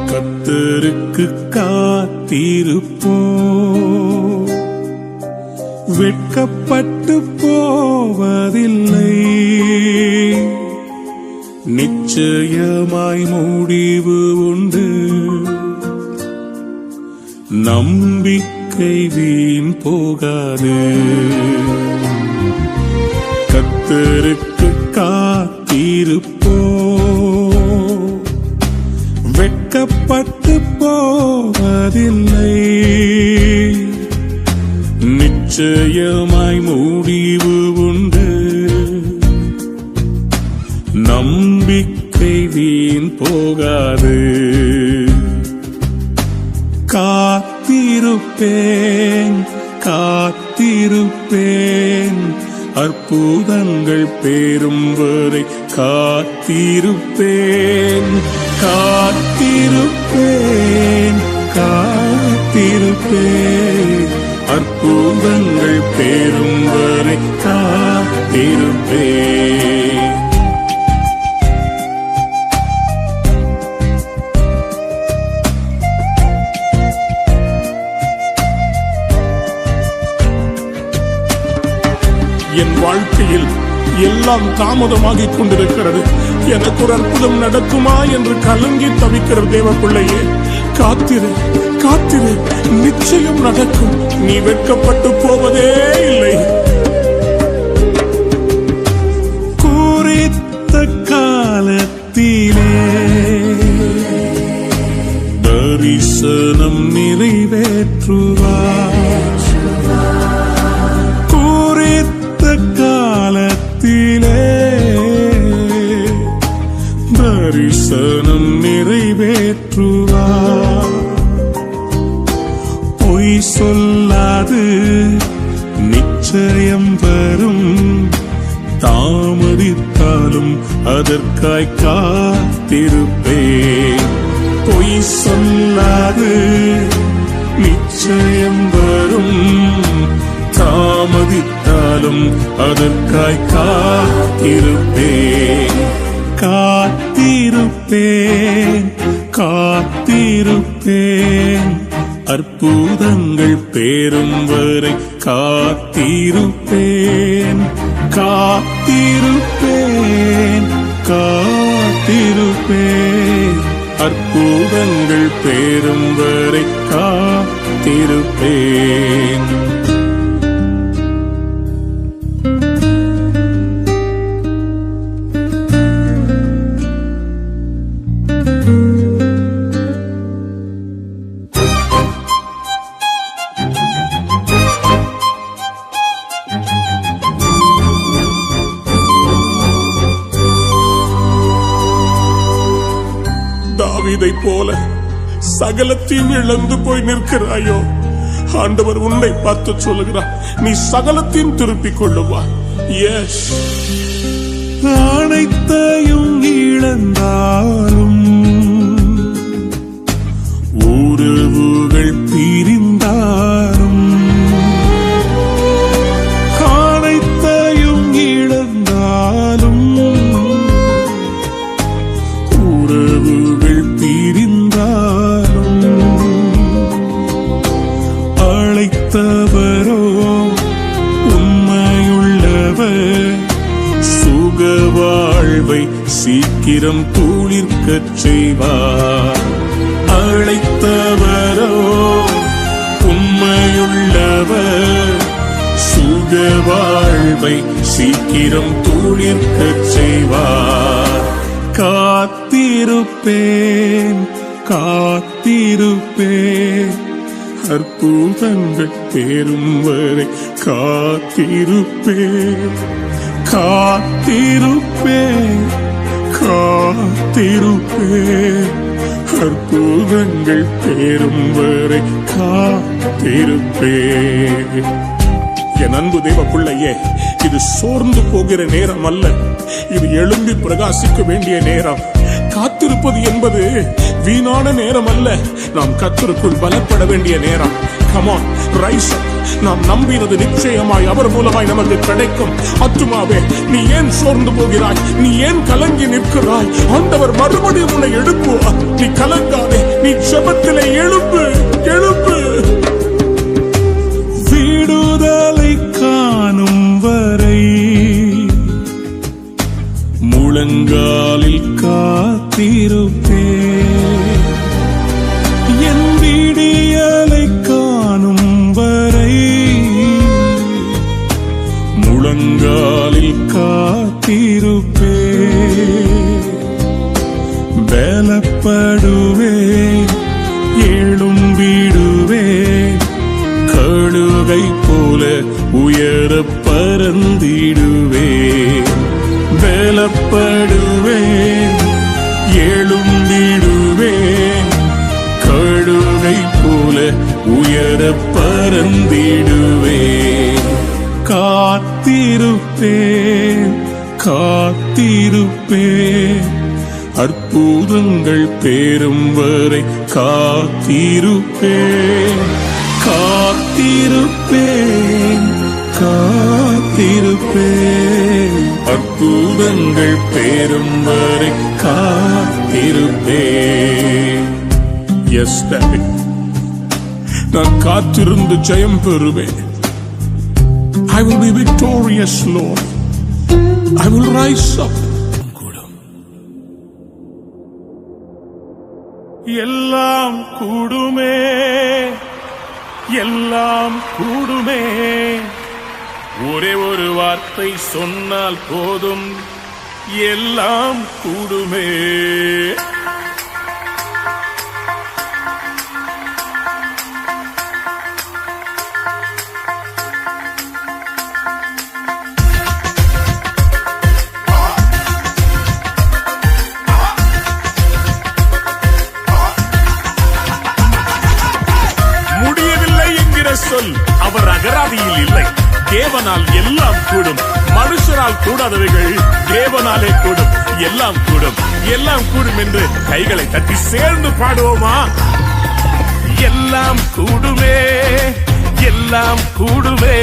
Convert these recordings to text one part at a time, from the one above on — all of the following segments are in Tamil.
கர்த்தருக்கு காத்திருப்போம், வெட்கப்பட்டு போவதில்லை. நிச்சயமாய் முடிவு உண்டு, நம்பிக்கை வீண் போகாது. கர்த்தருக்கு காத்திருப்போம், வெட்கப்பட்டு போவதில்லை. நிச்சயமாய் முடிவு உண்டு, நம்பிக்கை வீண் போகாது. காத்திருப்பேன் காத்திருப்பேன், அற்புதங்கள் பெறும் வரை காத்திருப்பேன். காத்திருப்பேன் காத்திருப்பேன், அற்புதங்கள் பெறும் வரை காத்திருப்பேன். என் வாழ்க்கையில் எல்லாம் தாமதமாகிக் கொண்டிருக்கிறது, எனக்கு ஒரு அற்புதம் நடக்குமா என்று கலங்கி தவிக்கிற தேவ பிள்ளையே, காத்திரு காத்திரு, நிச்சயம் நடக்கும். நீ வெட்கப்பட்டு போவதே இல்லை. குறித்த காலத்திலே தரிசனம் நிறைவேற்றுவார். காலத்திலே தரிசனம் நிறைவேற்றுவார். பொய் சொல்லாது நிச்சயம் வரும், தாமதித்தாலும் அதற்காய் காத்திருப்பேன். பொய் சொல்லாது நிச்சயம் வரும், தாமதித்தாலும் அதற்காய் காத்திருப்பேன். காத்திருப்பேன் காத்திருப்பேன், அற்புதங்கள் பெறும் வரை காத்திருப்பேன். காத்திருப்பேன் காத்திருப்பேன், அற்புதங்கள் பெறும் வரை காத்திருப்பேன். தாவீதை போல சகலத்தையும் இழந்து போய் நிற்கிறாயோ, ஆண்டவர் உன்னை பார்த்து சொல்லுகிறார், நீ சகலத்தையும் திருப்பிக் கொள்ளுவா. எஸ், அனைத்தையும் இழந்தாலும் உறவுகள் பிரிந்தாலும், அனைத்தையும் இழந்தாலும் உறவுகள் பிரிந்தாலும், அழைத்தவரோ உண்மையுள்ளவர், சுக வாழ்வை சீக்கிரம் துளிர்க்கச் செய்வார். அழைத்தவரோ உண்மையுள்ளவர், சுக வாழ்வை சீக்கிரம் துளிர்க்கச் செய்வார். காத்திருப்பேன் காத்திருப்பேன், அற்புதங்கள் பெறும் வரை காத்திருப்பேன். காத்திருப்பேன் காத்திருப்பேன், அற்புதங்கள் பெறும் வரை காத்திருப்பேன். என் அன்பு தேவ பிள்ளையே, இது சோர்ந்து போகிற நேரம் அல்ல, இது எழும்பி பிரகாசிக்க வேண்டிய நேரம். காத்திருப்பது என்பது வீணான நேரம் அல்ல, நாம் கர்த்தருக்குள் பலப்பட வேண்டிய நேரம். Come on, rise up. நாம் நம்பினது நிச்சயமாய் அவர் மூலமாய் நமக்கு கிடைக்கும். ஆத்துமாவே, நீ ஏன் சோர்ந்து போகிறாய்? நீ ஏன் கலங்கி நிற்கிறாய்? ஆண்டவர் மறுபடியும் உன்னை எழுப்புவார். நீ கலங்காதே. நீ ஜெபத்திலே எழும்பு, எழும்பு. விடுதலை காணும் வரை முழங்காலில் காத்திருப்பே. என் விடியலை காணும் வரை முழங்காலில் காத்திருப்பே. பலப்படுவே, எழும்பிடுவே, கழுகை போல உயர பறந்திடுவே. பலப்படுவே, எழும்பிடுவே, கழுகை போல உயர பறந்திடுவே. காத்திருப்பேன், காத்திருப்பேன், அற்புதங்கள் பேரும் வரை காத்திருப்பேன். காத்திருப்பேன், காத்திருப்பேன், அற்புதங்கள் பேரும் வரை காத்திருப்பேன். எஸ் டாடி, நான் காத்திருந்து ஜெயம் பெறுவேன். I will be victorious, Lord. I will rise up. எல்லாம் கூடுமே, எல்லாம் கூடுமே, ஒரே ஒரு வார்த்தை சொன்னால் போதும், எல்லாம் கூடுமே. சொல் அவர் அகராதியில் இல்லை. தேவனால் எல்லாம் கூடும். மனுஷரால் கூடாதவைகள் தேவனாலே கூடும். எல்லாம் கூடும், எல்லாம் கூடும் என்று கைகளை தட்டி சேர்ந்து பாடுவோமா? எல்லாம் கூடுமே, எல்லாம் கூடுமே,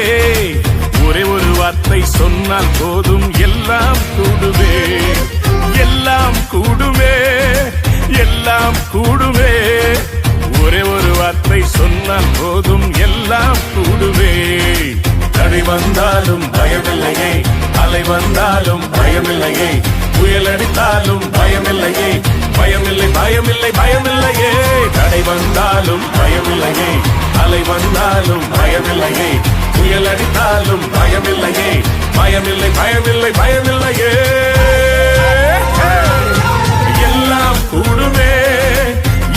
ஒரே ஒரு வார்த்தை சொன்னால் போதும், எல்லாம் கூடுமே. எல்லாம் கூடுமே, எல்லாம் கூடுமே, ஒரே ஒரு வார்த்தை சொன்னால் போதும், எல்லாம் கூடுவே. தடை வந்தாலும் பயமில்லையே, அலை வந்தாலும் பயமில்லையே, புயல் அடித்தாலும் பயமில்லையே, பயமில்லை, பயமில்லை, பயமில்லையே. தடை வந்தாலும் பயமில்லையே, அலை வந்தாலும் பயமில்லையே, புயல் அடித்தாலும் பயமில்லையே, பயமில்லை, பயமில்லை, பயமில்லையே. எல்லாம் கூடுமே,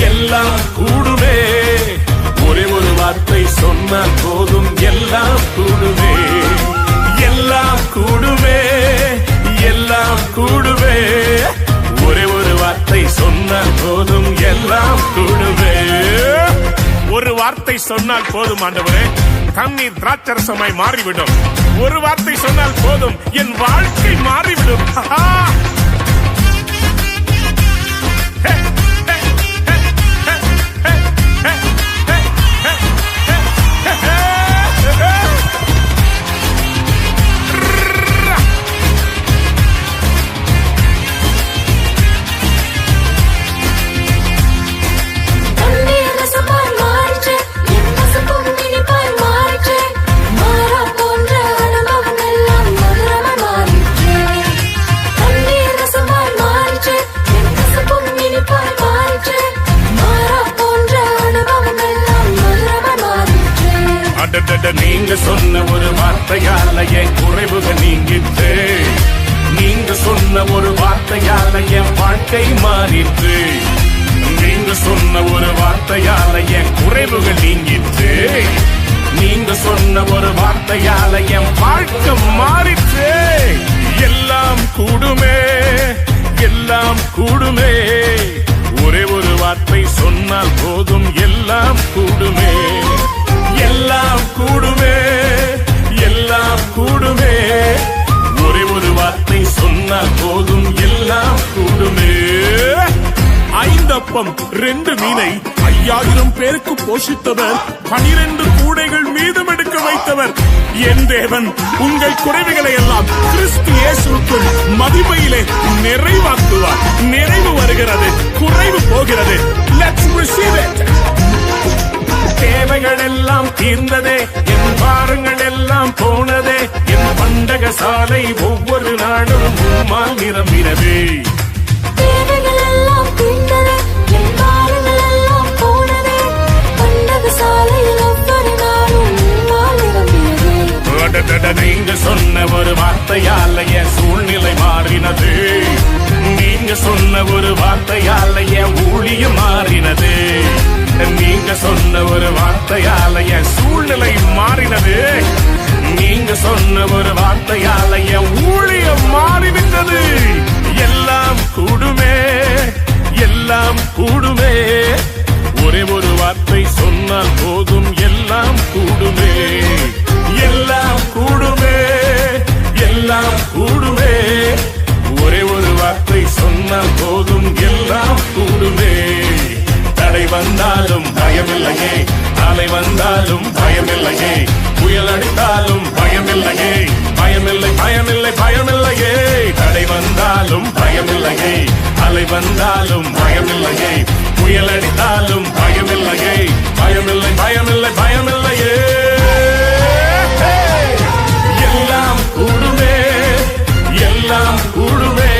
எல்லாம் கூடுமே, ஒரே ஒரு வார்த்தை சொன்னால் போதும், எல்லாம் கூடுமே. எல்லாம் கூடுமே, எல்லாம் கூடுமே, ஒரே ஒரு வார்த்தை சொன்னால் போதும், எல்லாம் கூடுமே. ஒரு வார்த்தை சொன்னால் போதும் ஆண்டவரே, தண்ணீர் திராட்சரசமாய் மாறிவிடும். ஒரு வார்த்தை சொன்னால் போதும், என் வாழ்க்கை மாறிவிடும். நீங்க சொன்ன ஒரு வார்த்தையால என் குறைவுகள் நீங்கிட்டு, நீங்க சொன்ன ஒரு வார்த்தையால என் வாழ்க்கை மாறிட்டு, நீங்க சொன்ன ஒரு வார்த்தையால என் குறைவுகள் நீங்கிட்டு, நீங்க சொன்ன ஒரு வார்த்தையால என் வாழ்க்கை மாறிட்டு. எல்லாம் கூடுமே, எல்லாம் கூடுமே, ஒரே ஒரு வார்த்தை சொன்னால் போதும், எல்லாம் கூடுமே. எல்லாம் கூடுமே, எல்லாம் கூடுமே, ஒரே ஒரு வார்த்தை சொன்னால் போதும், எல்லாம் கூடுமே. 5 அப்பம் 2 மீனை 5000 பேருக்கு போஷித்தவர், 12 கூடைகள் மீதம் எடுக்க வைத்தவர் என் தேவன். உங்கள் குறைவுகளை எல்லாம் கிறிஸ்து இயேசுவுக்குள் மகிமையிலே நிறைவாக்குவார். நிறைவு வருகிறது, குறைவு போகிறது. Let's receive it. தேவைகள் எல்லாம் தீர்ந்ததே, என் பாரங்கள் எல்லாம் போனதே, என் பண்டக சாலை ஒவ்வொரு நாளும் உம்மால் நிரம்பினதே. தேவைகள் எல்லாம் தீர்ந்ததே, என் பாரங்கள் எல்லாம் போனதே, பண்டக சாலையில் ஒவ்வொரு நாளும் உம்மால் நிரம்பினதே. நீங்க சொன்ன ஒரு வார்த்தையால என் சூழ்நிலை மாறினது. நீங்க சொன்ன ஒரு வார்த்தையால என் ஊழியம் மாறினது. நீங்க சொன்ன ஒரு வார்த்தையால என் சூழ்நிலை மாறினது. நீங்க சொன்ன ஒரு வார்த்தையால என் ஊழியம் மாறிவிட்டது. எல்லாம் கூடுமே, எல்லாம் கூடுமே. ஒரே ஒரு வார்த்தை சொன்னால் போதும், எல்லாம் கூடுமே, எல்லாம் கூடுமே, எல்லாம் கூடுமே. ஒரே ஒரு வார்த்தை சொன்னால் போதும், எல்லாம் கூடுமே. தடை வந்தாலும் பயமில்லையே, அலை வந்தாலும் பயமில்லையே, புயல் அடித்தாலும் பயமில்லையே, பயமில்லை பயமில்லை பயமில்லையே. தடை வந்தாலும் பயமில்லையே, அலை வந்தாலும் பயமில்லையே, புயல் அடித்தாலும் பயமில்லையே, பயமில்லை பயமில்லை பயமில்லையே. எல்லாம் கூடுமே, எல்லாம் கூடுமே.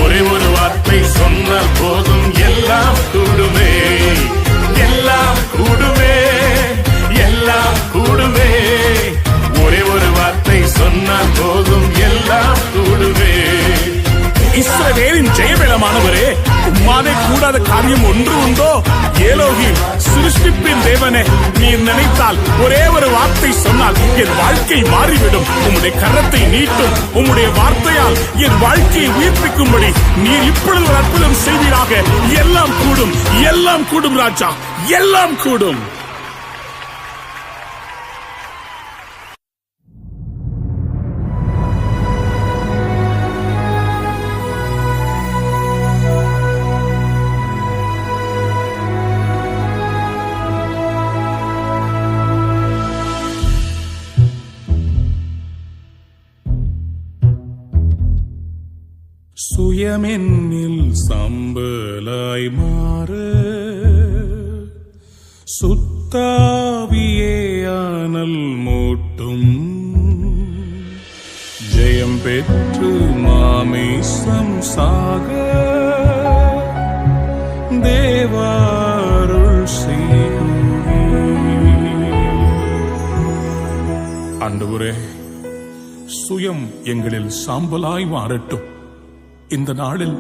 ஒரே ஒரு வார்த்தை சொன்னால் போதும், எல்லாம் கூடுமே, எல்லாம் கூடுமே, எல்லாம் கூடுமே. ஒரே ஒரு வார்த்தை சொன்னால் போதும், எல்லாம் கூடுமே. இஸ்ரவேலின் ஜெயபலமானவரே, உம்மாலே கூடாத காரியம் ஒன்று உண்டோ? ஏலோகி சிருஷ்டிப்பின் தேவனே, நீர் நினைத்தால் ஒரே ஒரு வார்த்தை சொன்னால் என் வாழ்க்கை மாறிவிடும். உம்முடைய கரத்தை நீட்டும், உம்முடைய வார்த்தையால் என் வாழ்க்கையை உயிர்ப்பிக்கும்படி நீர் இப்பொழுது ஒரு அற்புதம் செய்வீராக. எல்லாம் கூடும், எல்லாம் கூடும் ராஜா, எல்லாம் கூடும். சுயமென்னில் சம்பலாய் மாற சுத்தாவியே ஆனல் மூட்டும். ஜெயம் பெற்று மாமேசம் சாக தேவாருள் செய்யுமே. ஆண்டவரே, சுயம் எங்களில் சாம்பலாய் மாறட்டும். இந்த நாளில்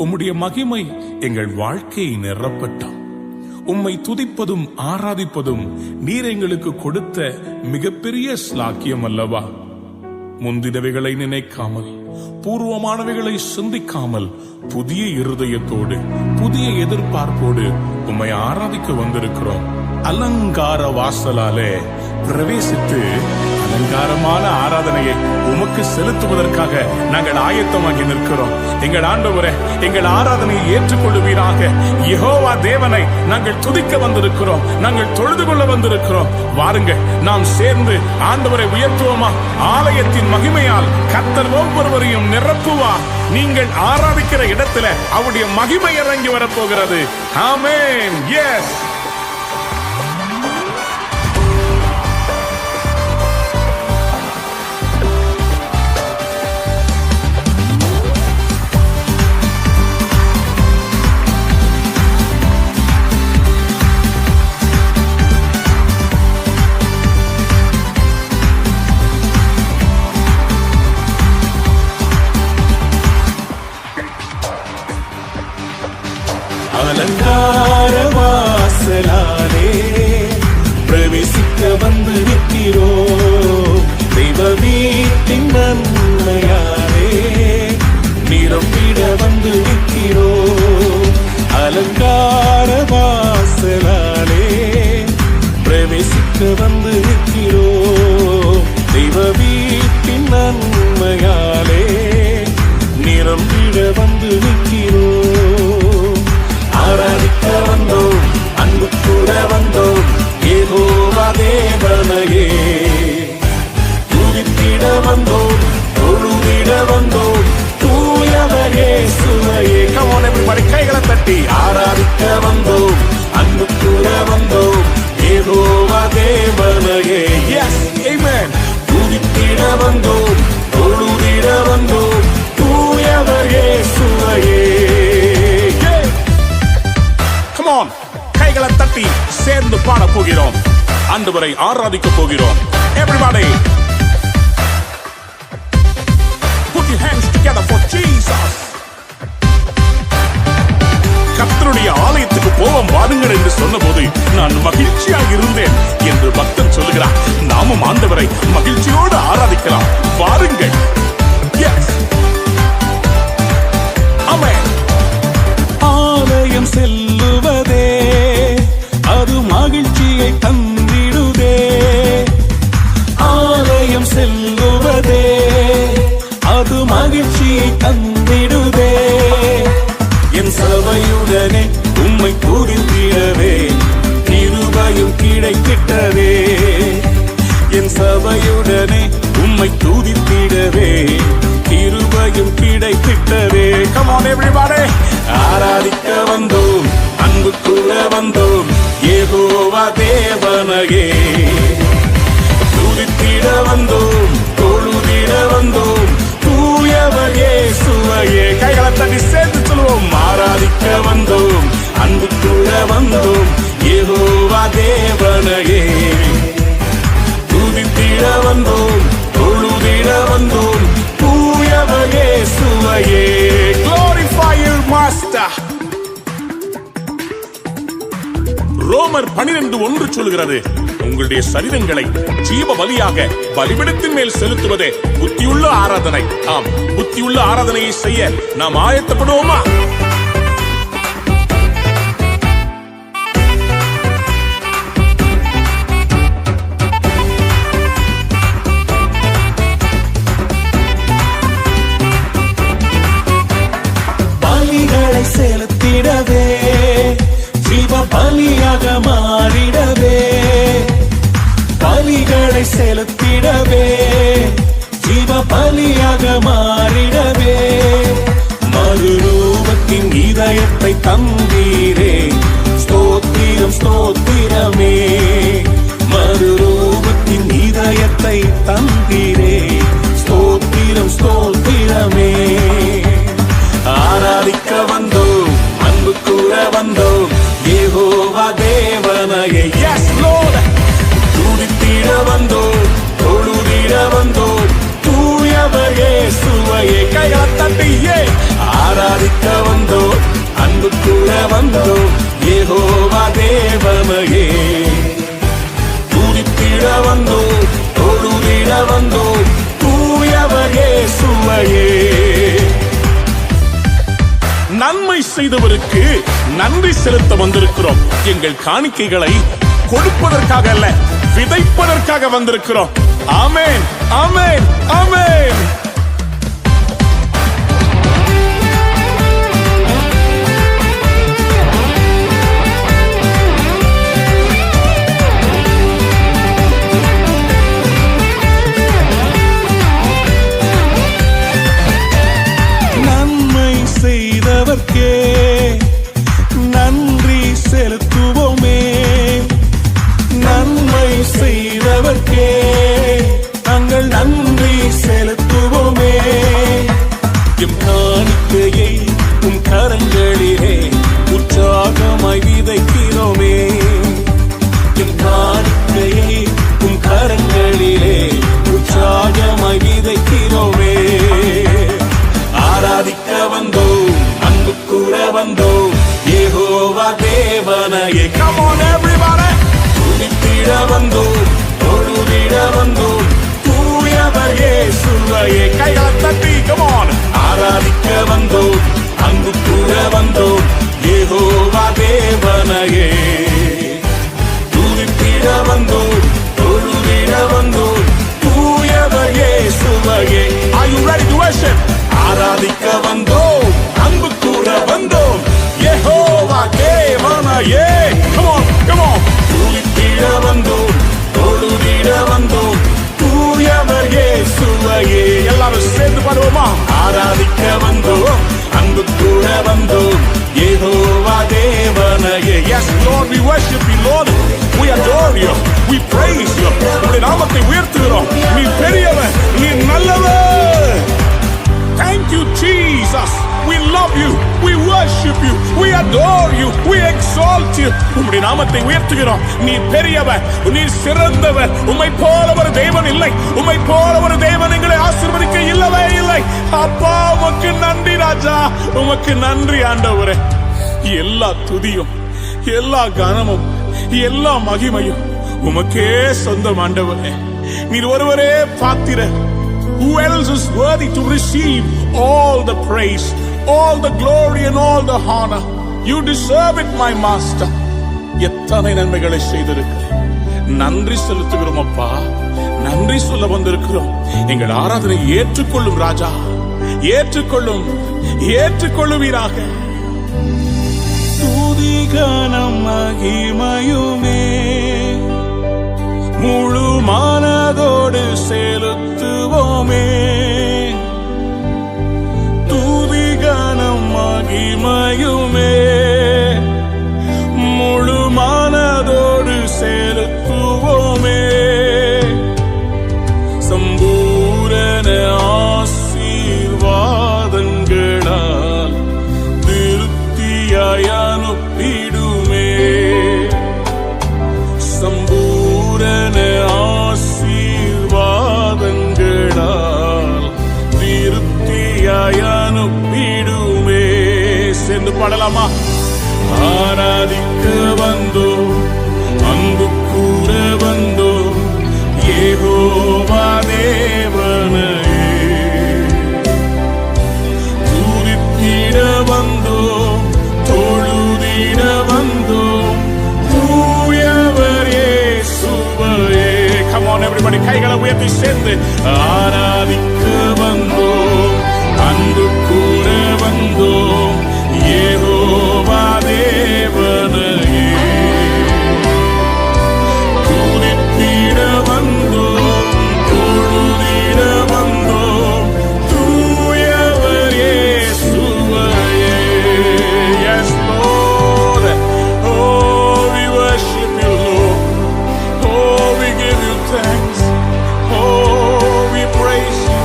உம்முடைய மகிமை எங்கள் வாழ்க்கையை நிரப்பட்டும். உம்மை துதிப்பதும் ஆராதிப்பதும் நீர் எங்களுக்கு கொடுத்த மிகப்பெரிய ஸ்லாக்கியம் அல்லவா? முந்தினவைகளை நினைக்காமல், பூர்வமானவைகளை சிந்திக்காமல், புதிய இருதயத்தோடு, புதிய எதிர்பார்ப்போடு உம்மை ஆராதிக்க வந்திருக்கிறோம். அலங்கார வாசலாலே பிரவேசித்து அலங்காரமான ஆராதனையை உமக்கு செலுத்துவதற்காக நாங்கள் ஆயத்தமாகி நிற்கிறோம். எங்கள் ஆண்டவரே, எங்கள் ஆராதனையை ஏற்றுக்கொள்ளுவீராக. யெகோவா தேவனை நாங்கள் துதிக்க வந்திருக்கிறோம், நாங்கள் தொழுது கொள்ள வந்திருக்கிறோம். வாருங்க, நாம் சேர்ந்து ஆண்டவரை உயர்த்துவோமா? ஆலயத்தின் மகிமையால் கர்த்தர் ஒவ்வொருவரையும் நிரப்புவார். நீங்கள் ஆராதிக்கிற இடத்துல அவருடைய மகிமை இறங்கி வரப்போகிறது. ஆமென். எஸ். அலங்கார வாசலாலே பிரவேசிக்க வந்து நிற்கிறோம். தெய்வ வீட்டின் நன்மையாலே நிரம்பிட வந்து நிற்கிறோம். அலங்கார வாசலாலே பிரவேசிக்க வந்து நிற்கிறோம். தெய்வ வீட்டின் நன்மையாலே நிரம்பிட வந்து நிற்கிறோம். ஆராதிக்க வந்தோம், அன்பு கூட வந்தோம், யெகோவா தேவனையே துதித்திட வந்தோம், தொழுதிட வந்தோம், தூயவர் இயேசுவையே. Come on everybody, கைகளை தட்டி ஆராதிக்க வந்தோம். சேர்ந்து பாட போகிறோம். ஆண்டவரை ஆராதிக்க போகிறோம். Everybody put your hands together for Jesus. கர்த்தருடைய ஆலயத்துக்கு போவோம் வாருங்கள் என்று சொன்னபோது நான் மகிழ்ச்சியாக இருந்தேன் என்று பக்தன் சொல்லுகிறார். நாமும் ஆண்டவரை மகிழ்ச்சியோடு ஆராதிக்கலாம். வாருங்கள். Yes. Amen. ஆலயம் செல்லுவதே அது மகிழ்ச்சியை தந்திடுதே. ஆலயம் செல்லுவதே அது மகிழ்ச்சியை தந்திடுதே. என் சபையுடனே உம்மை துதித்திடவே கிருபையும் கிடைத்திட்டதே. என் சபையுடனே உம்மை துதித்திடவே கிருபையும் கிடைத்திட்டதே. Come on everybody. ஆராதிக்க வந்தோம், அன்பு கூற வந்தோம், யெகோவா தேவனையே. துதித்திட வந்தோம், தொழுதிட வந்தோம், தூயவர் இயேசுவையே. கைகளை தட்டி சேர்த்து சொல்லுவோம். ஆராதிக்க வந்தோம், அன்பு கூற வந்தோம், யெகோவா தேவனையே. துதித்திட வந்தோம், தொழுதிட வந்தோம், தூயவர் இயேசுவையே. Glorify your master. ரோமர் 12:1 சொல்கிறது, உங்களுடைய சரீரங்களை ஜீவ பலியாக பலிபீடத்தின் மேல் செலுத்துவதே புத்தியுள்ள ஆராதனை. ஆம், புத்தியுள்ள ஆராதனையை செய்ய நாம் ஆயத்தப்படுவோமா? பலிகளை செலுத்திடவே ஜீவ பலியாக மாறிடவே. பலிகளை செலுத்திடவே ஜீவ பலியாக மாறிடவே. மறுரூபத்தின் இதயத்தை தந்தீரே, ஸ்தோத்திரம் ஸ்தோத்திரமே. மறுரூபத்தின் இதயத்தை தந்தீரே, ஸ்தோத்திரம் ஸ்தோத்திரமே. ஆராதிக்க வந்தோம், அன்பு கூற வந்தோம், யெகோவா தேவனையே. Yes Lord. துதித்திட வந்தோம், தொழுதிட வந்தோம், தூயவர் இயேசுவையே. கைகளை தட்டி ஆராதிக்க வந்தோம், அன்பு கூற வந்தோம், யெகோவா தேவனையே. துதித்திட வந்தோம், தொழுதிட வந்தோம், தூயவர் இயேசுவையே. நன்மை செய்தவருக்கு நன்றி செலுத்த வந்திருக்கிறோம். எங்கள் காணிக்கைகளை கொடுப்பதற்காக அல்ல, விதைப்பதற்காக வந்திருக்கிறோம். ஆமென், ஆமென், ஆமென். நன்மை செய்தவர்க்கே நன்றி செலுத்துவோமே. நன்மை செய்தவர்க்கே நாங்கள் நன்றி செலுத்துவோமே. எம் காணிக்கையை உம் கரங்களிலே உற்சாகமாய் விதைக்கிறோமே. எம் காணிக்கையை உம் கரங்களிலே உற்சாகமாய் விதைக்கிறோமே. ஆராதிக்க வந்தோம், அன்பு கூற வந்தோம், யெகோவா தேவனையே. Come on everybody. துதித்திட வந்தோம், தொழுதிட வந்தோம், தூயவர் இயேசுவையே. கைகளை தட்டி come on. ஆராதிக்க வந்தோம், அன்பு கூற வந்தோம், யெகோவா தேவனையே. துதித்திட வந்தோம், தொழுதிட வந்தோம், தூயவர் இயேசுவையே. Are you ready to worship? ஆராதிக்க வந்தோம், அன்பு கூற வந்தோம், யெகோவா தேவனையே. Come on, come on. துதித்திட வந்தோம், தொழுதிட வந்தோம், தூயவர் இயேசுவையே. எல்லாரும் சேர்ந்து பாடுவோமா? ஆராதிக்க வந்தோம், அன்பு கூற வந்தோம், யெகோவா தேவனையே. Yes Lord, we worship you Lord. We adore you. We praise you. உம்முடைய நாமத்தை உயர்த்துகிறோம். நீ பெரியவர், நீ நல்லவர். Thank you Jesus. We love you. We worship you. We adore you. we exalt you. உம்முடைய நாமத்தை உயர்த்துகிறோம். நீ பெரியவர், நீ சிறந்தவர். உம்மை போல ஒரு தேவன் இல்லை. உம்மை போல ஒரு தேவன் எங்களை ஆசீர்வதிக்க இல்லவே இல்லை. அப்பா உமக்கு நன்றி ராஜா, உமக்கு நன்றி ஆண்டவரே. எல்லா துதியும், எல்லா கனமும், எல்லா மகிமையும் உமக்கே சொந்தம் ஆண்டவரே. நீர் ஒருவரே பாத்திரர். Who else is worthy to receive all the praise, all the glory and all the honor? You deserve it, my master. எத்தனை நன்மைகளை செய்திருக்கிறேன். நன்றி செலுத்துகிறோம் அப்பா. நன்றி சொல்ல வந்திருக்கிறோம். எங்கள் ஆராதனை ஏற்றுக்கொள்ளும் ராஜா, ஏற்றுக்கொள்ளும், ஏற்றுக்கொள்ளுவீராக. துதி கனம் மகிமையுமே முழு மனதோடு செலுத்துவோமே. துதி கனம் மகிமையுமே முழு மனதோடு செலுத்துவோமே. சம்பூரண ஆசீர்வாதங்களால் திருப்தியாய் அனுப்பிடுமே. சம்பூரண ஆசீர்வாதங்களால் திருப்தியாய் அனுப்பிடுமே. சேர்ந்து பாடலாமா? ஆராதிக்க வந்தோம், அன்பு கூற வந்தோம், யெகோவா தேவனையே. துதித்திட வந்தோம், தொழுதிட வந்தோம், தூயவர் இயேசுவையே. Come on everybody, கைகளை உயர்த்தி சேர்ந்து ஆராதிக்க வந்தோம், அன்பு கூற வந்தோம், யெகோவா தேவனையே. துதித்திட வந்தோம், தொழுதிட வந்தோம், தூயவர் இயேசுவையே. Yes Lord, oh we worship you Lord, oh we give you thanks, oh we praise you.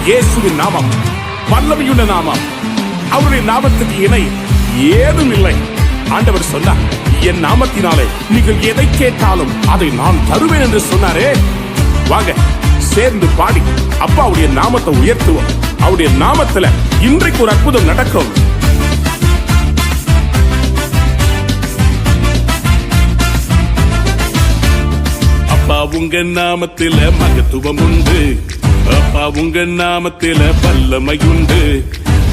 இயேசுவின் நாமம் வல்லமையுள்ள நாமம். அவருடைய நாமத்துக்கு இணை ஏதும் இல்லை. ஆண்டவர் சொன்னார், என் நாமத்தினாலே நீங்கள் எதை கேட்டாலும் அதை நான் தருவேன் என்று சொன்னாரே. வாங்க சேர்ந்து பாடி அப்பாவுடைய நாமத்தை உயர்த்துவோம். அவருடைய நாமத்துல இன்றைக்கு ஒரு அற்புதம் நடக்கும். அப்பா உங்க நாமத்தில மகத்துவம் உண்டு, அப்பா உங்க நாமத்தில வல்லமை உண்டு,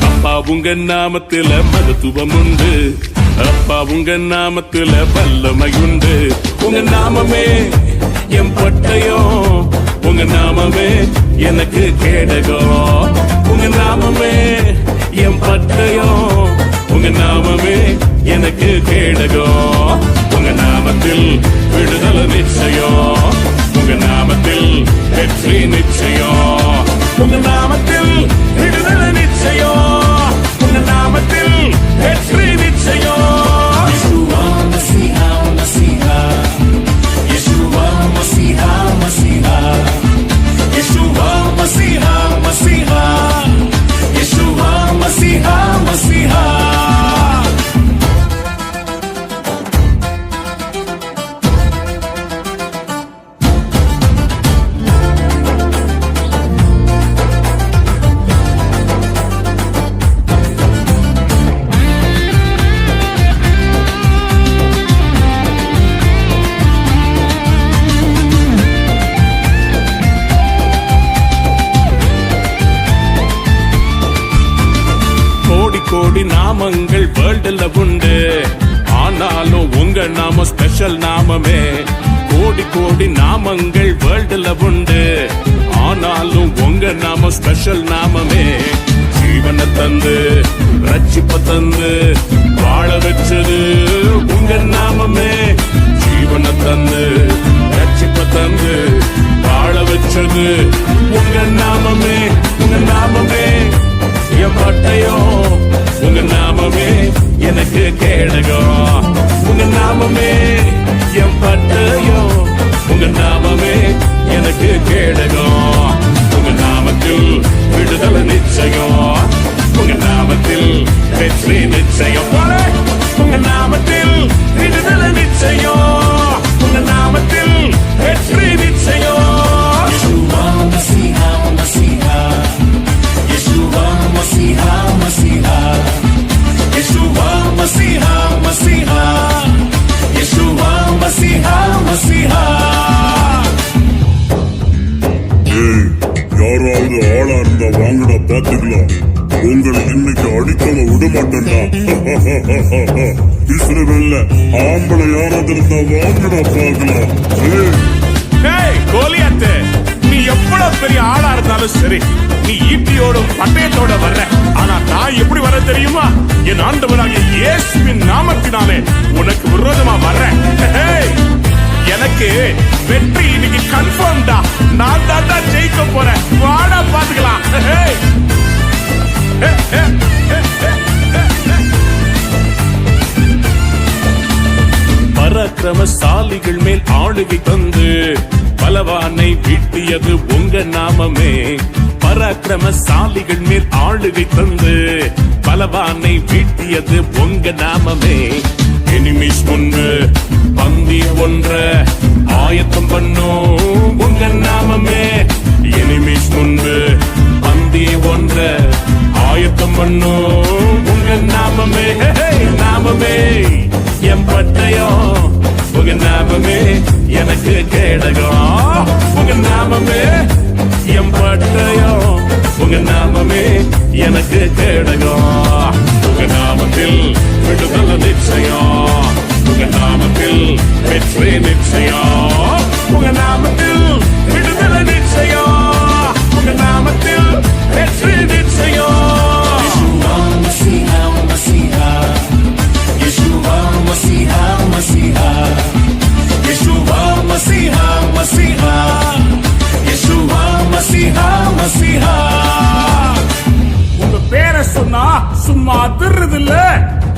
அப்பா உங்க நாமத்தில மகத்துவம் உண்டு, அப்பா உங்க நாமத்தில வல்லமை உண்டு. உங்க நாமமே என் பட்டயம், உங்க நாமமே எனக்கு கேடகம். உங்க நாமமே என் பட்டயம், உங்க நாமமே எனக்கு கேடகம். உங்க நாமத்தில் விடுதலை நிச்சயம், உங்க நாமத்தில் வெற்றி நிச்சயம், உங்க நாமத்தில் விடுதலை நிச்சயம், உங்க நாமத்தில் வெற்றி நிச்சயம். யெஷுவா மஸீஹா மஸீஹா, யெஷுவா மஸீஹா மஸீஹா, யெஷுவா மஸீஹா மஸீஹா, யெஷுவா மஸீஹா மஸீஹா. கோடி நாமங்கள் வேர்ல்டுல உண்டு, ஆனாலும் உங்க நாம ஸ்பெஷல் நாமமே. கோடி கோடி நாமங்கள் வேர்ல்டுல உண்டு, ஆனாலும் உங்க நாம ஸ்பெஷல் நாமமே. ஜீவனை தந்து ரட்சிப்ப தந்து வாழ வச்சது உங்க நாமமே. ஜீவனை தந்து ரட்சிப்ப தந்து இருந்தா வாங்கடா பாத்துக்கலாம். உங்களை இன்னைக்கு அடிக்காம விட மாட்டேன்டா. இஸ்ரவேல்ல ஆம்பளை யாராவது இருந்தா வாங்கடா பாக்கலாம். ஏய் கோலியாத்து, நீ எவ்வளவு பெரிய ஆளா இருந்தாலும் சரி, நீ ஈட்டியோடும் பட்டயத்தோட வர்ற. ஆனா நான் எப்படி வர தெரியுமா? என் ஆண்டவராகிய இயேசுவின் நாமத்தினாலே உனக்கு விரோதமா வர்றேன். எனக்கு வெற்றி இன்னைக்கு கன்ஃபார்ம்டா. நான் தான் ஜெயிக்க போறேன். வாடா பாத்துக்கலாம். பராக்கிரமசாலிகள் மேல் ஆளுகை தந்து பலவானை வீட்டியது உங்க நாமமே. பராக்கிரமசாலிகள் மேல் ஆளுகை தந்து பலவானை வீட்டியது உங்க நாமமே. எனிமிஸ் முன்பு பந்தி ஒன்ற ஆயத்தம் பண்ணும் உங்க நாமமே. எனிமிஸ் முன்பு பந்தி ஒன்ற ஆயத்தம் பண்ணும் உங்க நாமமே. நாமமே என் பட்டயம், உங்க நாமமே எனக்கு கேடகம். உங்க நாமமே என் பட்டயம், உங்க நாமமே எனக்கு கேடகம். உங்க நாமத்தில் விடுதலை நிச்சயம், உங்க நாமத்தில் வெற்றி நிச்சயம். உங்க நாமத்தில் விடுதலை நிச்சயம், உங்க நாமத்தில் வெற்றி நிச்சயம். உங்க பேரை சொன்னா சும்மா அதிர்றது இல்ல,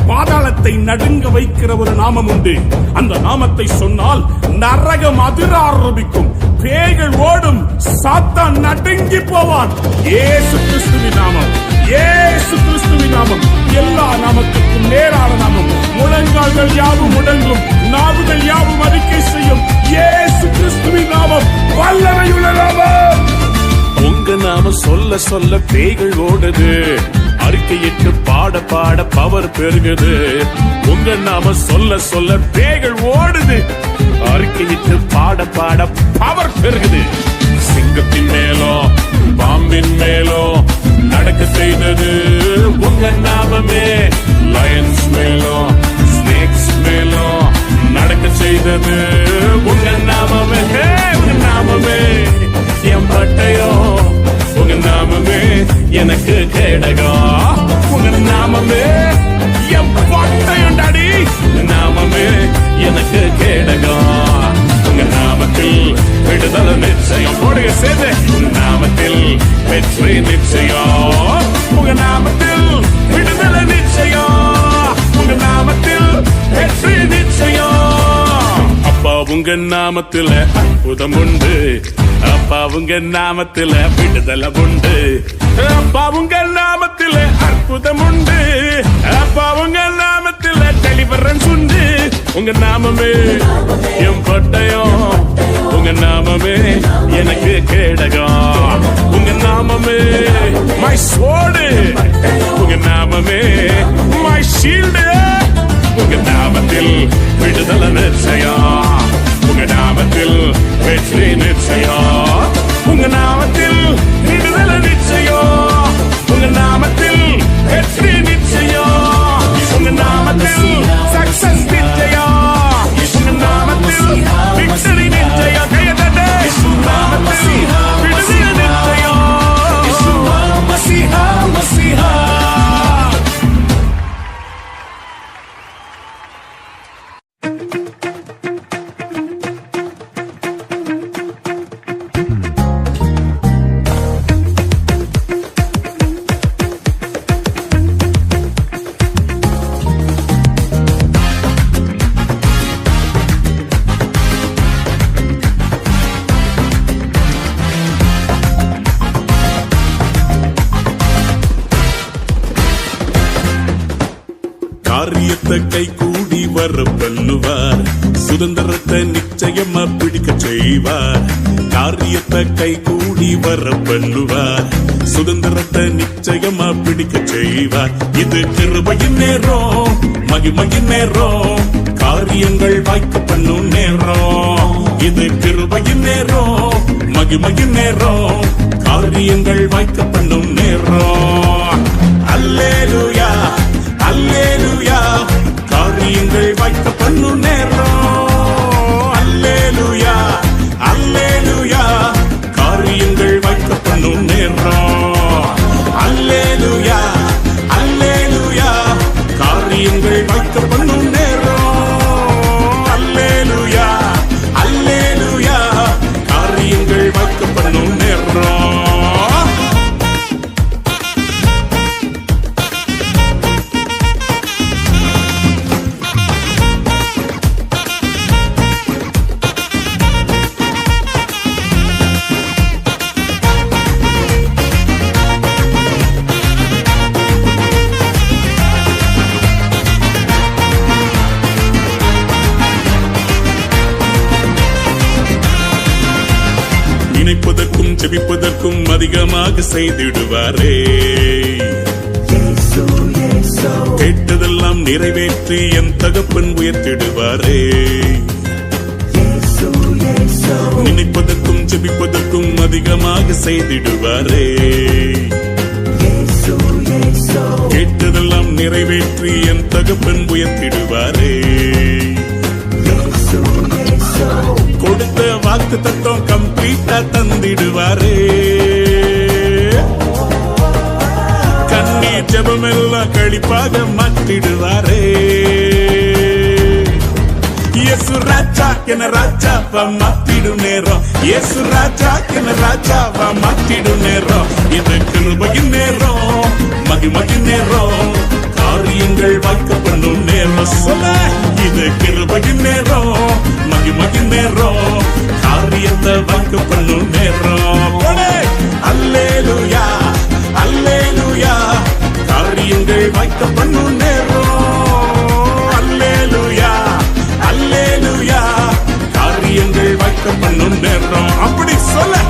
பாதாளத்தை நடுங்க வைக்கிற ஒரு நாமம் உண்டு. அந்த நாமத்தை சொன்னால் நரகம் அதிர ஆரம்பிக்கும், பேய்கள் ஓடும், சாத்தான் நடுங்கி போவான். இயேசு கிறிஸ்துவின் நாமம், இயேசு கிறிஸ்துவின் நாமம் எல்லா நாமத்துக்கும் நேரான நாமம். முழங்கால்கள் யாவும் முடங்கும், நாவுகள் யாவும் அறிக்கை செய்யும். இயேசு கிறிஸ்துவின் நாமம் வல்லமையுள்ள நாமம். உங்க நாம சொல்ல சொல்ல பேய்கள் ஓடுது, அறிக்கையிட்டு பாட பாட பவர் பெருகுது. உங்க நாம சொல்ல சொல்ல பேய்கள் ஓடுது, அறிக்கையிட்டு பாட பாட பவர் பெருகுது. சிங்கத்தின் மேலோ பாம்பின் மேலோ நடக்க செய்தது உங்க நாமமே. லயன்ஸ் மேலோ ஸ்னேக்ஸ் மேலோ நடக்க செய்தது உங்க நாமமே. உங்க நாமமே என் பட்டயம், உங்க நாமமே எனக்கு கேடகம். உங்க நாமமே என் பட்டயம் டாடி, உங்க நாமமே எனக்கு கேடகம். உங்க நாமத்தில் விடுதலை நிச்சயம். போடுங்க சேர்ந்து. உங்க நாமத்தில் வெற்றி நிச்சயம், உங்க நாமத்தில் விடுதலை நிச்சயம், உங்க நாமத்தில் வெற்றி நிச்சயம். அப்பா உங்க நாமத்துல அற்புதம் உண்டு, அப்பா உங்க நாமத்துல விடுதலை உண்டு. அப்பா உங்க நாமத்துல அற்புதம் உண்டு, அப்பா உங்க நாமத்துல டெலிவரன்ஸ் உண்டு. உங்க நாமமே என் பட்டயம், உங்க நாமமே எனக்கு கேடகம். உங்க நாமமே மை ஸ்வோர்டு, உங்க நாமமே மை ஷீல்டு. உங்க நாமத்தில் விடுதலை நிச்சயம், உங்க நாமத்தில் வெற்றி நிச்சயம், உங்க நாமத்தில் விடுதலை நிச்சயம், உங்க நாமத்தில் வெற்றி நிச்சயம், உங்க நாமத்தில் சக்சஸ் நிச்சயம், உங்க நாமத்தில் விக்டரி நிச்சயம். கையதட்ட நாமத்தில் விடுதலை நிச்சயம். மசிஹா மசிஹா காரியத்தை கை கூடி வர பண்ணுவார், சுதந்திரத்தை நிச்சயமா பிடிக்க செய்வார். காரியத்தை கை கூடி வர பண்ணுவார், சுதந்திரத்தை நிச்சயமா பிடிக்க செய்வார். இது கிருபையின் நேரம், மகிமையின் நேரம், காரியங்கள் வாய்க்க பண்ணும் நேரம். இது கிருபையின் நேரம், மகிமையின் நேரம், காரியங்கள் வாய்க்க பண்ணும் நேரம். அல்லேலூயா அல்லேலூயா, காரியங்கள் வாய்க்க பண்ணும் நேரம். அல்லேலூயா அல்லேலூயா, காரியங்கள் வாய்க்க பண்ணும் நேரம். அல்லேலூயா அல்லேலூயா, காரியங்கள் வாய்க்க பண்ணும் நேரம். அல்லேலூயா அல்லேலூயா, காரியங்கள் வாய்க்க பண்ணும் நேரம். நினைப்பதற்கும் ஜெபிப்பதற்கும் அதிகமாக செய்திடுவாரே. கேட்டதெல்லாம் நிறைவேற்றி என் தகப்பன் உயர்த்திடுவாரே. நினைப்பதற்கும் ஜெபிப்பதற்கும் அதிகமாக செய்திடுவாரே. கேட்டதெல்லாம் நிறைவேற்றி என் தகப்பன் உயர்த்திடுவாரே. கொடுத்த வாக்கு தத்துவம் கம்ப்ளீட்டா தந்திடுவாரே. கண்ணீர் ஜெபம் எல்லாம் கழிப்பாக மாற்றிடுவாரே. இயேசு ராஜா என ராஜாவா மாற்றிடும் நேரம். இயேசு ராஜா என ராஜாவா மாற்றிடும் நேரம். இது கிருபையின் நேரம், மகிமையின் நேரம், காரியங்கள் வாய்க்க பண்ணும் நேரம். சொல்ல, இது கிருபையின் நேரம், மகிமையின் நேரம், காரியத்தை வாய்க்க பண்ணும் நேரம். அல்லேலூயா அல்லேலூயா, காரியங்கள் வாய்க்க பண்ணும் நேரம். அல்லேலூயா அல்லேலூயா, காரியங்கள் வாய்க்க பண்ணும் நேரம். அப்படி சொல்ல.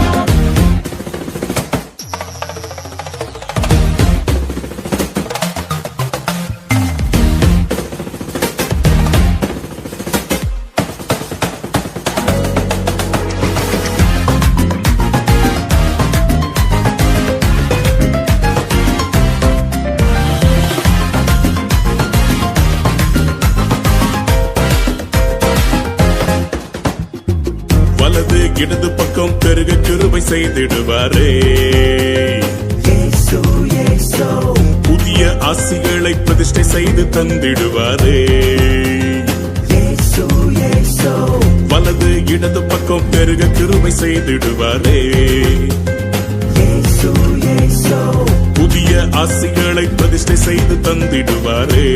வலது இடது பக்கம் பெருக கிருபை செய்திடுவாரே. புதிய ஆசிகளை பிரதிஷ்டை செய்து தந்திடுவாரே. வலது இடது பக்கம் பெருக கிருபை செய்திடுவாரே. புதிய ஆசிகளை பிரதிஷ்டை செய்து தந்திடுவாரே.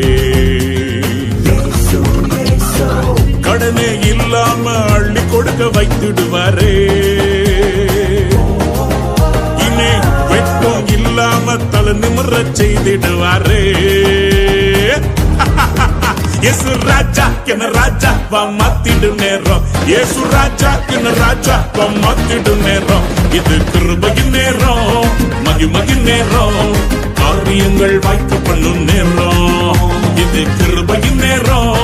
கடனே இல்லாம அள்ளி கொடுக்க வைத்திடுவாரே. இனி வெட்கம் இல்லாம தலை நிமிர செய்திடுவாரே. இயேசு ராஜா என ராஜாவா மாத்திடும் நேரம். இயேசு ராஜா என ராஜாவா மாத்திடும் நேரம். இது கிருபையின் நேரம், மகிமையின் நேரம், காரியங்கள் வாய்க்க பண்ணும் நேரம். இது கிருபையின் நேரம்,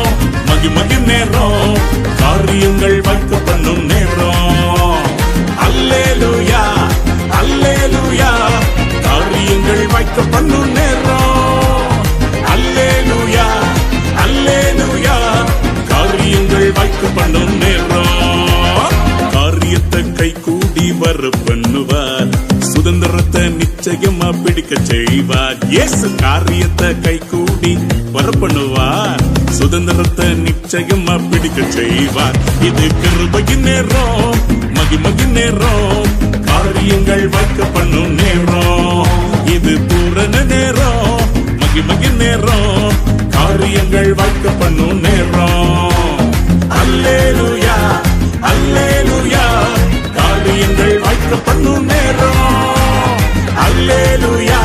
மகிமையின் நேரம், காரியங்கள் வாய்க்க பண்ணும் நேரம். அல்லேலூயா அல்லேலூயா, காரியங்கள் வாய்க்க பண்ணும் நேரம். அல்லேலூயா அல்லேலூயா, காரியங்கள் வாய்க்க பண்ணும் நேரம். காரியத்தை கை கூடி வர பண்ணுவார், சுதந்திரத்தை நிச்சயமா பிடிக்க செய்வார். இயேசு காரியத்தை கை கூடி வர பண்ணுவார், சுதந்திரத்தை நிச்சயமா பிடிக்க செய்வார். இது கிருபையின் நேரம், மகிமையின் நேரம், காரியங்கள் வாய்க்க பண்ணும் நேரம். இது பூரண நேரம், மகிமையின் நேரம், காரியங்கள் வாய்க்க பண்ணும் நேரம். அல்லேலூயா அல்லேலூயா, காரியங்கள் வாய்க்க பண்ணும் நேரம். அல்லேலூயா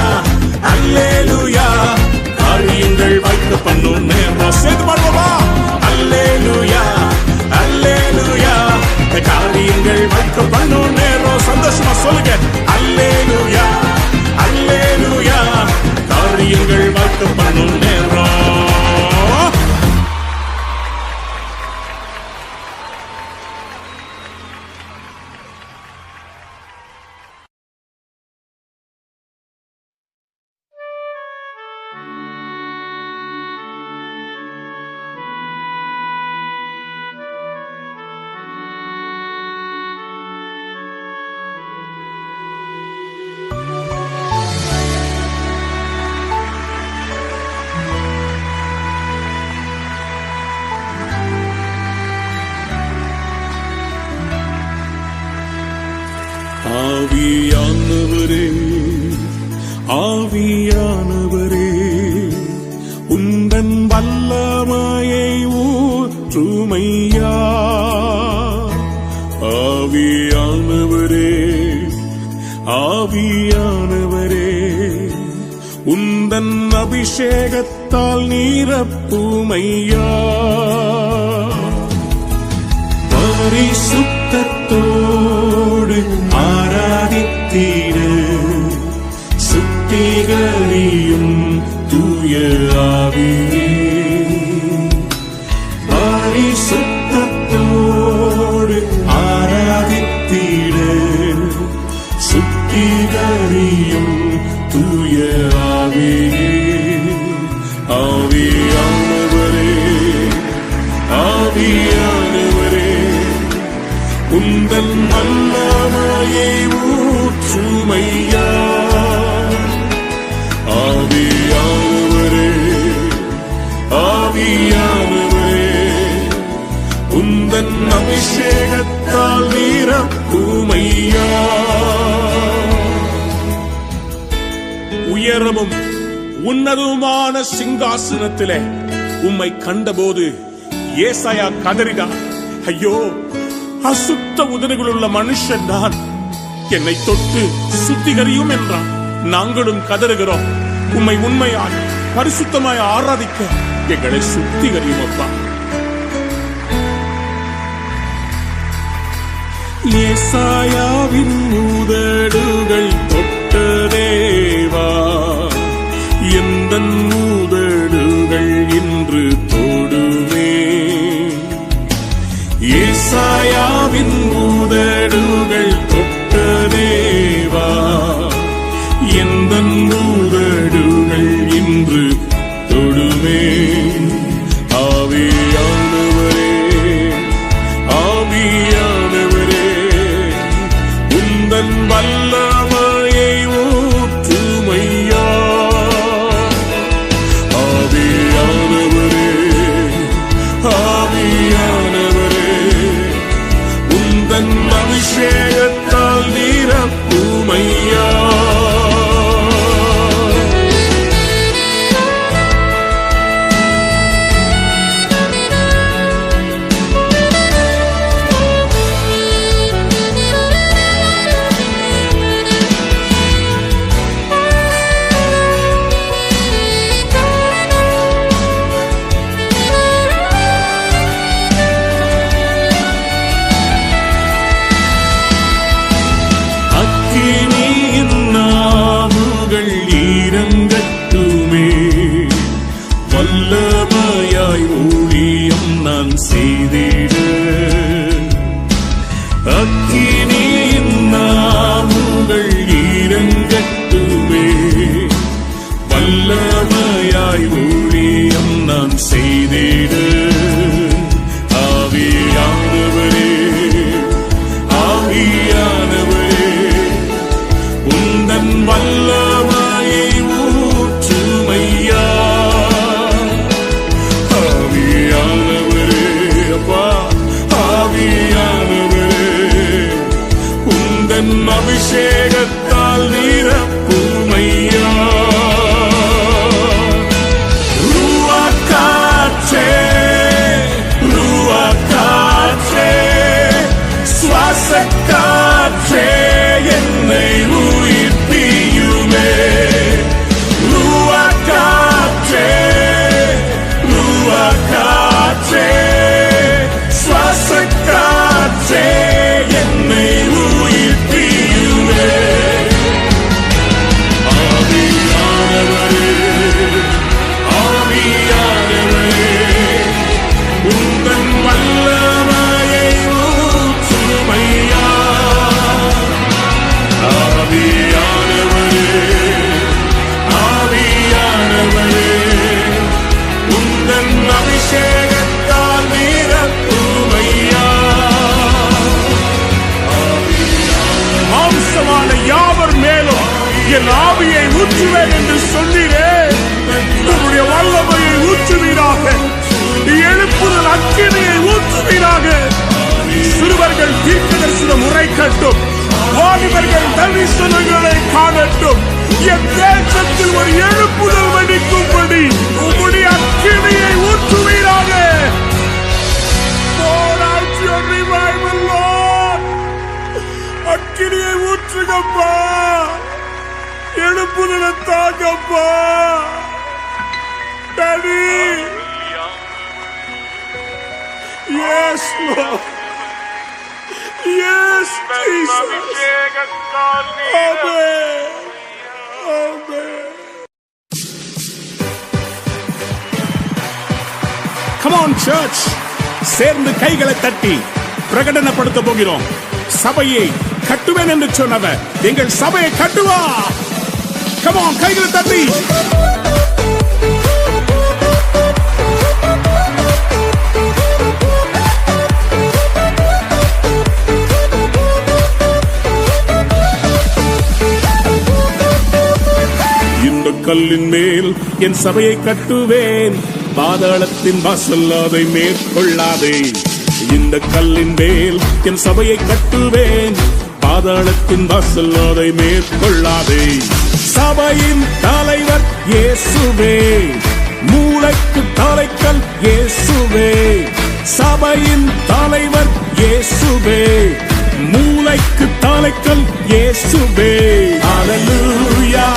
அல்லேலூயா, காரியங்கள் வாய்க்க பண்ணும் நேரம். சேர்ந்து பாடுவோமா? அல்லேலூயா அல்லேலூயா, காரியங்கள் வாய்க்க பண்ணும் நேரம். ஆவியானவரே ஆவியானவரே உந்தன் வல்லமையை ஊற்றுமையா ஆவியானவரே ஆவியானவரே உந்தன் அபிஷேகத்தால் நீரப்புமையா பரிசுத்தத்தோடு ஆராதித்தீர சுத்திகரியும் தூய ஆவியே பரிசுத்தத்தோடு ஆராதித்தீர சுத்திகரியும் தூய ஆவியே ஆவியானவரே ஆவியானவரே உந்தன் வல்லமையை ஊற்றுமையா ஆவியானவரே ஆவியானவரே உந்தன் அபிஷேகத்தால் நீரப்புமையா உயரமும் உன்னதமான சிங்காசனத்திலே உம்மை கண்டபோது ஏசாயா கதறினான், ஐயோ அசுத்த உதடுகளுள்ள மனுஷன் நான், என்னை தொட்டு சுத்திகரியும் என்றான். நாங்களும் கதறுகிறோம், உம்மை உண்மையாய் பரிசுத்தமாய் ஆராதிக்க எங்களை சுத்திகரியும் அப்பா. ஏசாயாவின் உதடுகள் தொட்ட தேவா, எந்தன் உதடுகள் இன்று தொடுமே. ஏசாயாவின் உதடுகள் தொட்ட தேவா, எந்தன் உதடுகள் இன்று தொடுமே. ஆவியானவரே ஆவியானவரே உந்தன் வல்லமை என் ஆவியை ஊற்றுவேன் என்று சொன்னீரே, உம்முடைய வல்லமையை ஊற்றுவீராக, எழுப்புதல் அக்கினியை ஊற்றுவீராக. சிறுவர்கள் தீர்க்கதரிசனம் உரைக்கட்டும், வாலிபர்கள் தரிசனங்களை காணட்டும். என் தேசத்தில் ஒரு எழுப்புதல் வெடிக்கும்படி உம்முடைய அக்கினியை ஊற்றுவீராக. Pour out your revival, Lord. அக்கினியை ஊற்றுங்கப்பா, எழுப்புதலை தாங்கப்பா. Daddy. Yes, Lord. Yes, Jesus. Amen. Amen. Come on, church. சேர்ந்து கைகளை தட்டி பிரகடனப்படுத்த போகிறோம். சபையை கட்டுவேன் என்று சொன்னவர் எங்கள் சபையை கட்டுவா. Come on, கைகளை தட்டி. இந்த கல்லின் மேல் என் சபையை கட்டுவேன், பாதாளத்தின் வாசல் அதை மேற்கொள்ளாதே. இந்த கல்லின் மேல் என் சபையை கட்டுவேன், பாதாளத்தின் வாசல் அதை மேற்கொள்ளாதே. சபையின் தலைவர் இயேசுவே, மூளைக்கு தலைக்கல் இயேசுவே. சபையின் தலைவர் இயேசுவே, மூளைக்கு தலைக்கல் இயேசுவே. ஹல்லேலூயா,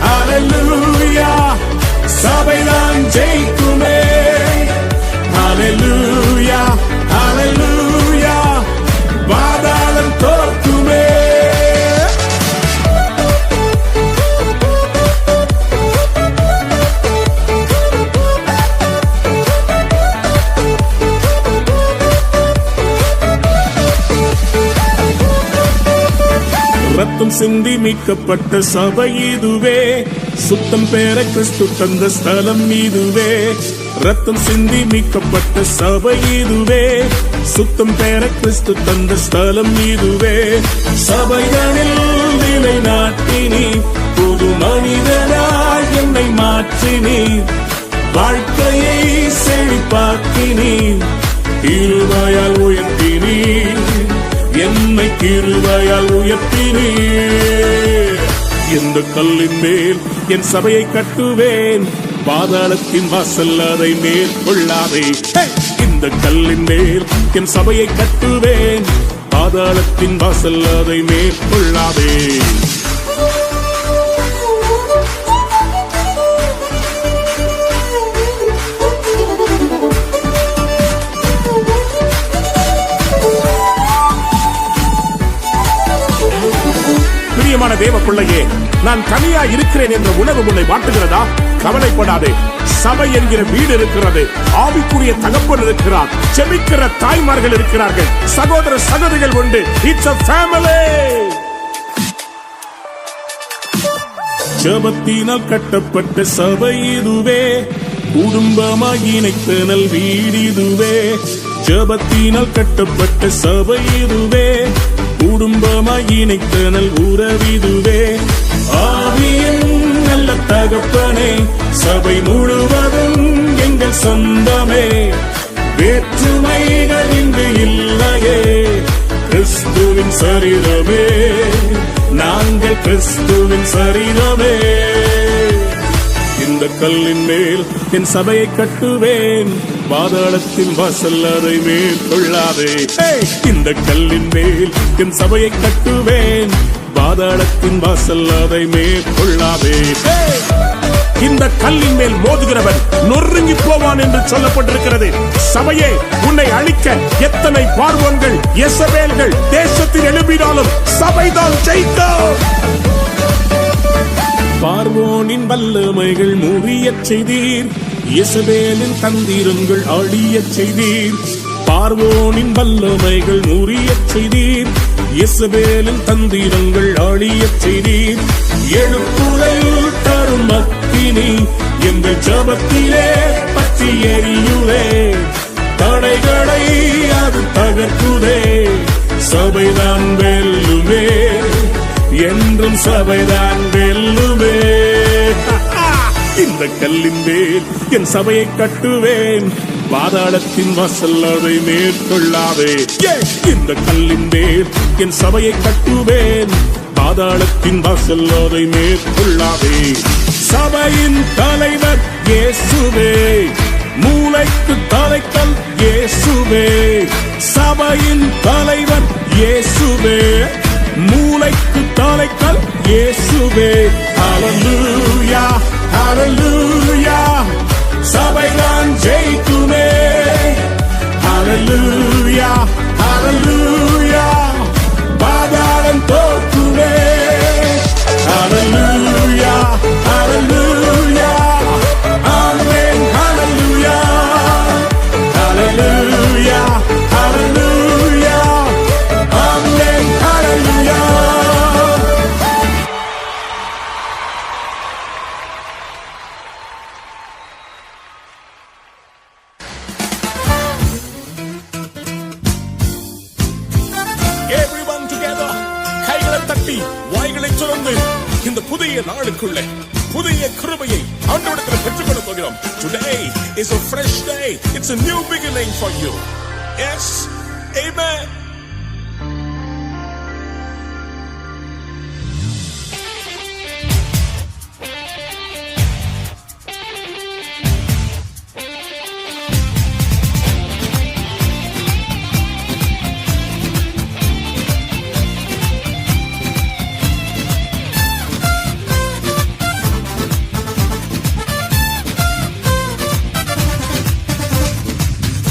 ஹல்லேலூயா, சபைதான் ஜெயிக்குமே. ஹல்லேலூயா, ஹல்லேலூயா, பாதாளம் தோற்குமே. ரத்தம் சிந்தி மீட்கப்பட்ட சபை இதுவே, சுத்தம் பெற கிறிஸ்து தந்த ஸ்தலம் இதுவே. ரத்தம் சிந்தி மீட்கப்பட்ட சபை இதுவே, சுத்தம் பெற கிறிஸ்து தந்த ஸ்தலம் இதுவே. சபைகளில் நிலை நாட்டினி, புது மனிதனாய் என்னை மாற்றினி, வாழ்க்கையை செழிப்பாக்கினி, கிருபையால் உயர்த்தினி, என்னை கிருபையால் உயர்த்தினி. இந்த கல்லின் மேல் என் சபையை கட்டுவேன், பாதாளத்தின் வாசல் அதை மேற்கொள்ளாதே. இந்த கல்லின் மேல் என் சபையை கட்டுவேன், பாதாளத்தின் வாசல் அதை மேற்கொள்ளாதே. பிரியமான தேவ பிள்ளையே, நான் தனியா இருக்கிறேன் என்ற உணர்வு உன்னை வாட்டுகிறதா? கவலைப்படாதே, சபை என்கிற வீடு இருக்கிறது, ஆவிக்குரிய தகப்பன் இருக்கிறார், ஜெபிக்கிற தாய்மார்கள் இருக்கிறார்கள், சகோதர சகோதரிகள் உண்டு. It's a family. ஜெபத்தினால் கட்டப்பட்ட சபை இதுவே, குடும்பமாய் இணைத்தனல் வீடு இதுவே. ஜெபத்தினால் கட்டப்பட்ட சபை இதுவே, குடும்பமாய் இணைத்தனல் உறவிதுவே. ஆவியின் நல்ல தகப்பனே, சபை முழுவதும் எங்கள் சொந்தமே. வேற்றுமைகள் இங்கு இல்லையே, கிறிஸ்துவின் சரீரமே, நாங்கள் கிறிஸ்துவின் சரீரமே. இந்த கல்லின் மேல் என் சபையை கட்டுவேன், பாதாளத்தின் வாசல் அதை மேற்கொள்ளாதே. இந்த கல்லின் மேல் என் சபையை கட்டுவேன், பாதாளத்தின் வாசல் அதை மேற்கொள்ளாதே. இந்த கல்லின் மேல் மோதுகிறவன் நொறுங்கி போவான் என்று சொல்லப்பட்டிருக்கிறது. சபையே, உன்னை அழிக்க எத்தனை பார்வோன்கள், எசபேல்கள் தேசத்தில் எழுப்பினாலும் சபைதான் ஜெயிக்கும். பார்வோனின் வல்லமைகள் முறியச் செய்தீர், எசபேலின் தந்திரங்கள் அழியச் செய்தீர். பார்வோனின் வல்லமைகள் முறியச் செய்தீர், எசபேலின் தந்திரங்கள் அழியச் செய்தீர். எழுப்புதல் தரும் அக்கினி எங்கள் ஜபத்திலே பற்றி எரியுதே. தடைகளை அது தகர்க்குதே, சபைதான் வெல்லுமே, என்றும் சபைதான் வெல்லுமே. இந்த கல்லின் மேல் என் சபையை கட்டுவேன், பாதாளத்தின் வாசல் அதை மேற்கொள்ளாதே. இந்த கல்லின் மேல் என் சபையை கட்டுவேன், பாதாளத்தின் வாசல் அதை மேற்கொள்ளாதே. சபையின் தலைவர் இயேசுவே, மூளைக்கு தலைக்கல் இயேசுவே. சபையின் தலைவர் இயேசுவே, மூளைக்கு தலைக்கல் இயேசுவே. ஹல்லேலூயா ஹல்லேலூயா, சபைதான் ஜெயிக்குமே. ஹல்லேலூயா ஹல்லேலூயா, பாதாளம் தோற்குமே. ஹல்லேலூயா ஹல்லேலூயா, ஆமென் ஹல்லேலூயா. ஹல்லேலூயா ஹல்லேலூயா, ஆமென் ஹல்லேலூயா. Everyone together, கைகளை தட்டி வாய்களை சுரந்து இந்த புதிய நாளுக்குள்ளே புதிய கிருபையை ஆண்டவரிடத்தில் பெற்றுக்கொள்ள போகிறோம். Today is a fresh day. It's a new beginning for you. Yes, amen.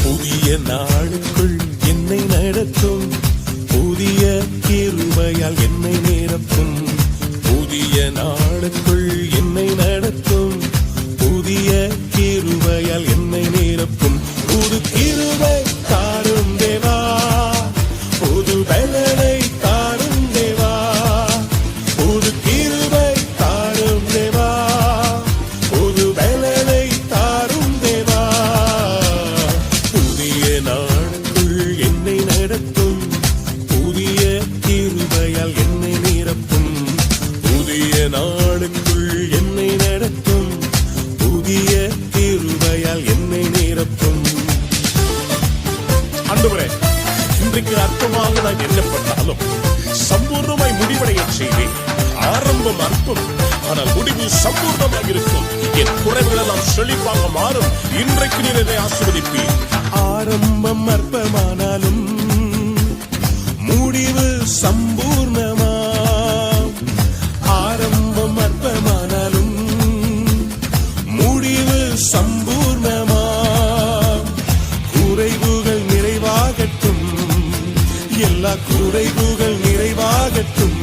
புதிய நாளுக்குள் என்னை நடத்தும், புதிய கிருபையால் என்னை நிரப்பும். புதிய நாளுக்குள் என்னை நடத்தும், புதிய கிருபையால் என்னை நிரப்பும். புது கிருபை தாரும் தேவா, புது பலனை தாரும் தேவா. புது கிருபை தாரும் தேவா, புது பலனை தாரும் தேவா. புதிய நாளுக்குள் என்னை நடத்தும், புதிய கிருபையால் என்னை நிரப்பும். புதிய நாளுக்குள் என்னை நடத்தும், புதிய கிருபையால் என்னை நிரப்பும். ஆண்டவரே, இன்றைக்கு அற்பமாக நான் எண்ணப்பட்டாலும் சம்பூர்ணமாய் முடிவடைய செய்வேன். ஆரம்பம் அற்பம், ஆனால் முடிவு சம்பூர்ணமாக இருக்கும். என் குறைகள் எல்லாம் செழிப்பாக மாறும். இன்றைக்கு நீர் என்னை ஆசீர்வதிப்பீர். ஆரம்பம் அற்பமானாலும் முடிவு சம்பூர்ணமா. ஆரம்பம் அற்பமானாலும் முடிவு சம்பூர்ணமா. குறைவுகள் நிறைவாகட்டும், எல்லா குறைவுகள் நிறைவாகட்டும்.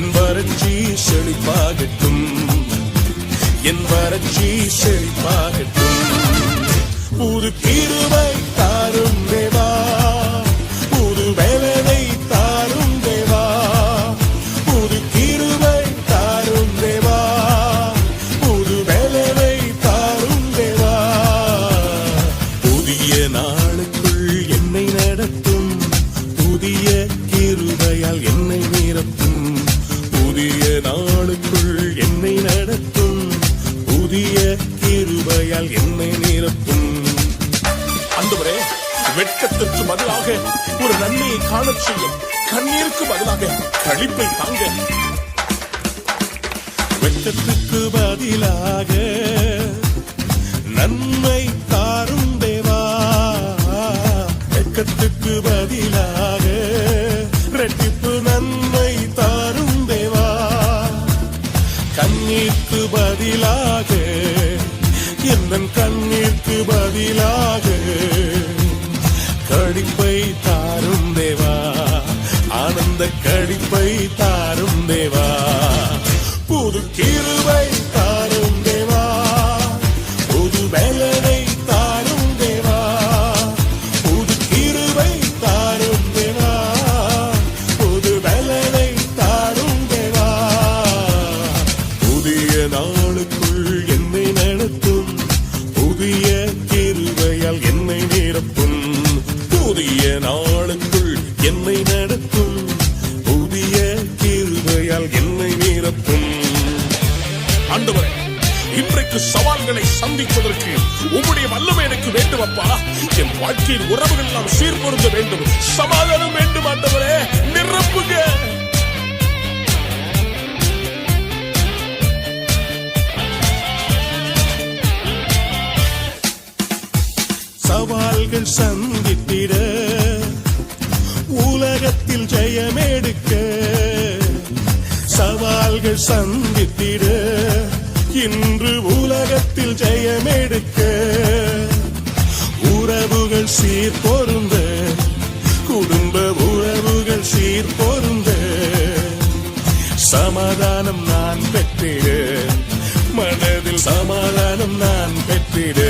என் வறட்சி செழிப்பாகட்டும், என் வறட்சி செழிப்பாகட்டும். புது கிருபை தாரும் தேவா, புது வேலனை தாரும் தேவா. புது கிருபை தாரும் தேவா, புது வேலனை தாரும் தேவா. புதிய நாளுக்குள் என்னை நடத்தும், புதிய கிருபையால் என்னை நிரப்பும். புதிய நாளுக்குள் என்னை நடத்தும், புதிய கிருபையால் என்னை நிரப்பும். ஆண்டவரே, வெட்கத்திற்கு பதிலாக ஒரு நன்மையை காணச் செய்யும், கண்ணீருக்கு பதிலாக களிப்பை தாங்க. வெட்கத்துக்கு பதிலாக நன்மை தாரும் தேவா. வெட்கத்துக்கு பதிலாக இரட்டிப்பு நன்மை தாரும் தேவா. கண்ணீருக்கு பதிலாக, என் கண்ணீருக்கு பதிலாக களிப்பை தாரும் தேவா. ஆனந்த களிப்பை தாரும் தேவா. புது கிருபை தாரும் தேவா, புது பலனை தாரும் தேவா. புது கிருபை தாரும் தேவா, புது பலனை தாரும் தேவா. புதிய நாளுக்குள் என்னை நடத்தும், புதிய கிருபையால் என்னை நிரப்பும். புதிய நாளுக்குள் என்னை நடத்தும், புதிய கிருபையால் சந்திப்பதற்கு உம்முடைய வல்லமை எனக்கு வேண்டும் அப்பா. என் வாழ்க்கையின் உறவுகள் எல்லாம் சீர்பொருந்த வேண்டும், சமாதானம் வேண்டும் ஆண்டவரே, நிரப்புங்க. சவால்கள் சந்தித்திட உலகத்தில் ஜெயமெடுக்க, சவால்கள் சந்தித்திட இன்று உலகத்தில் ஜெயமெடுக்க, உறவுகள் சீர்பொருந்த, குடும்ப உறவுகள் சீர்பொருந்த, சமாதானம் நான் பெற்றிட, மனதில் சமாதானம் நான் பெற்றிட,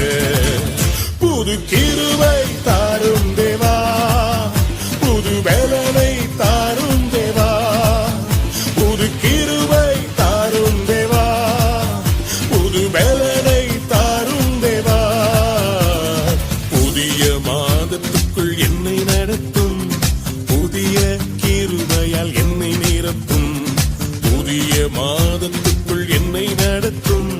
புது கிருபை தாரும் தேவா, புது பலனை தாரும் தேவா, புது கிருபை தாரும் தேவா, புது பலனை தாரும் தேவா. புதிய மாதத்துக்குள் என்னை நடத்தும், புதிய கிருபையால் என்னை நிரப்பும், புதிய மாதத்துக்குள் என்னை நடத்தும்,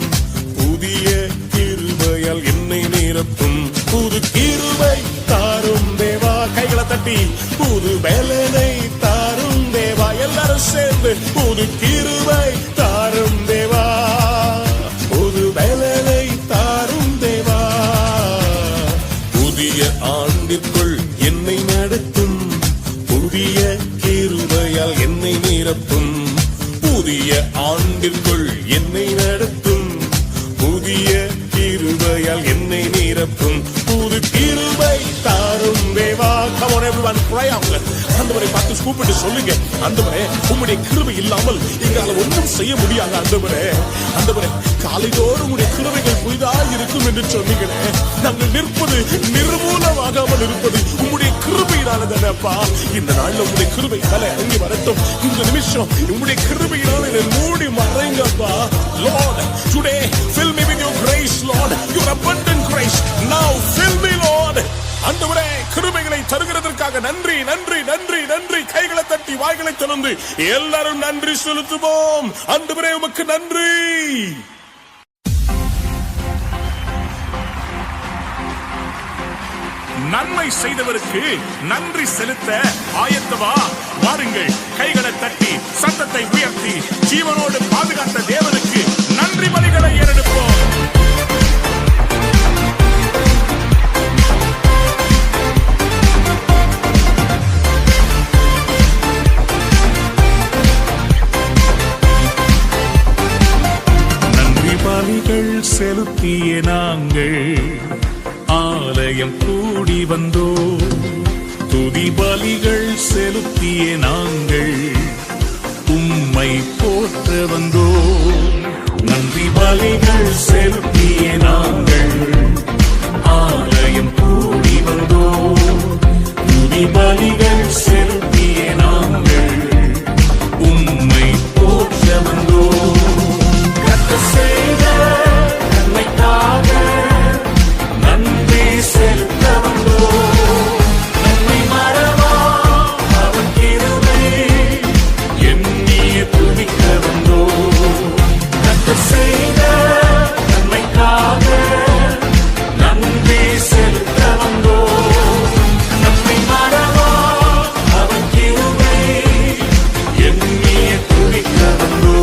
புதிய கிருபையால் என்னை நிரப்பும், புது கிருபை தாரும் தேவா. கைகளை தட்டி புது பலனை தாரும் தேவா. எல்லாரும் சேர்ந்து புது கிருபை தாரும் தேவா, புது பலனை தாரும் தேவா. புதிய ஆண்டிற்குள் என்னை நடத்தும், புதிய கிருபையால் என்னை நிரப்பும், புதிய ஆண்டிற்குள் என்னை நடத்தும், புதிய கிருபையால் என்னை நிரப்பும், புது கிருபை தாரும் தேவா. Come on everyone, pray out. ஆண்டவரை பார்த்து கூப்பிட்டு சொல்லுங்க, ஆண்டவரே உம்முடைய கிருபை இல்லாமல் எங்களால் ஒன்றும் செய்ய முடியாது. ஆண்டவரே, ஆண்டவரே காலைதோறும் உம்முடைய கிருபைகள் புதிதாக இருக்கும் என்று சொன்னீங்களே, நாங்கள் நிற்பது நிர்மூலமாகாமல் இருப்பது உம்முடைய கிருபையினால தானேப்பா. இந்த நாள்ல உம்முடைய கிருபை தலை இறங்கி வரட்டும். இந்த நிமிஷம் உம்முடைய கிருபையினால் என்னை மூடி மறைங்கப்பா. Lord, today fill me with your grace, Lord, your abundant grace. Now fill me, Lord. ஆண்டவரே, கிருபைகளை தருகிறதற்காக நன்றி நன்றி நன்றி நன்றி. கைகளை தட்டி வாய்களை திறந்து எல்லாரும் நன்றி செலுத்துவோம். ஆண்டவரே உமக்கு நன்றி. நன்மை செய்தவருக்கு நன்றி செலுத்த ஆயத்தமா? வாருங்கள், கைகளை தட்டி சத்தத்தை உயர்த்தி ஜீவனோடு பாதுகாத்த தேவனுக்கு நன்றி பலிகளை ஏறெடுப்போம். நன்றி பலிகள் செலுத்திய நாங்கள் ஆலயம் கூடி வந்தோ, துதி பலிகள் செலுத்திய நாங்கள் உம்மை போற்ற வந்தோ. நன்றி பலிகள் செலுத்திய நாங்கள் ஆலயம் கூடி வந்தோ, துதி பலிகள் செலுத்திய நாங்கள் உம்மை போற்ற வந்தோ. கர்த்தர் செய்த நன்மைக்காக நன்றி செலுத்த வந்தோ, நன்மை மறவா அவன் கிருபை எண்ணிய துதிக்க வந்தோ. கர்த்தர் செய்த நன்மைக்காக நன்றி செலுத்த வந்தோ, நன்மை மறவா அவன் கிருபை எண்ணிய துதிக்க வந்தோ.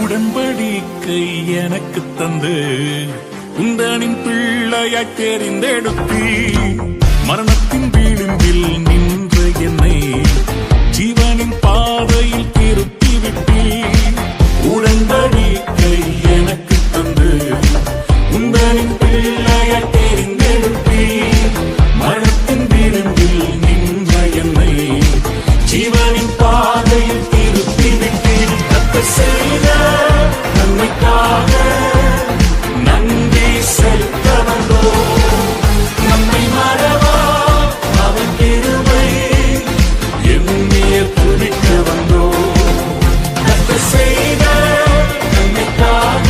உடன்படிக்கை எனக்கு தந்து உந்தனின் பிள்ளையாய் தெரிந்தெடுத்தி, மரணத்தின் விளிம்பில் நின்ற என்னை ஜீவனின் பாதையில் திருப்பி விட்டி. உடன்படிக்கை எனக்கு தந்து உந்தனின் பிள்ளையாய் தெரிந்தெடுத்தி, மரணத்தின் விளிம்பில் நின்ற என்னை ஜீவனின் பாதையில் திருப்பி விட்டி. கர்த்தர் செய்த நன்மைக்காக நன்றி செலுத்த வந்தோ, நம்மை மறவா அவன் கிருபை எண்ணிய துதிக்க வந்தோ. கர்த்தர் செய்த நன்மைக்காக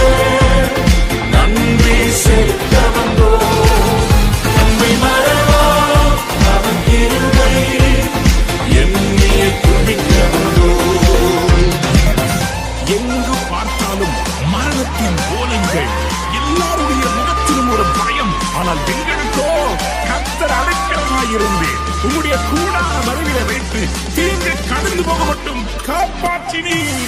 உயிர் போக மட்டும் காப்பாற்றினீர்.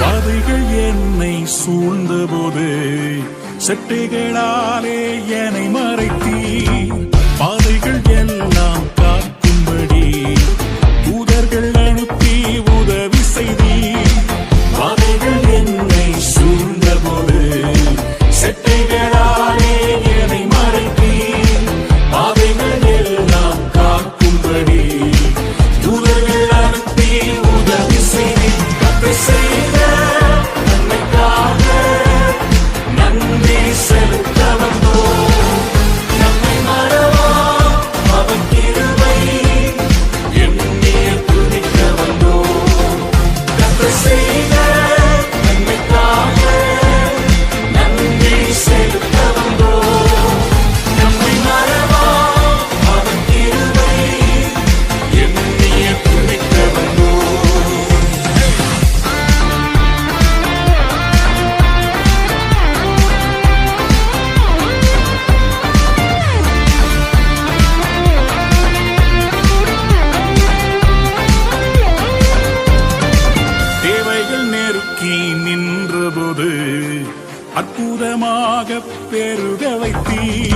வாதைகள் என்னை சூழ்ந்தபோது சட்டைகளாலே என்னை மறைத்தீர். பாதைகள் எல்லாம் காக்கும்படி தூதர்கள் அனுப்பி உதவி செய்தீர். வாதைகள் என்னை சூழ்ந்தபோது சட்டைகளாலே என்னை மறைத்தீர். பாதைகள் எல்லாம் காக்கும்படி தூதர்கள் அனுப்பி உதவி செய்தீர். கத்தை செய்த நன்மைக்காக நன்றி செலுத்த வந்தோம். நம்மை மறவா அவர் கிருபை எண்ணிய துதிக்க வந்தோம். கத்தை செய்த நன்மைக்காக நன்றி செலுத்த வந்தோம். நம்மை மறவா அவர் கிருபை எண்ணிய துதிக்க வந்தோம். தேவைகள் நெருக்கி நின்றபோது அற்புதமாக பெருக வைத்தீர்.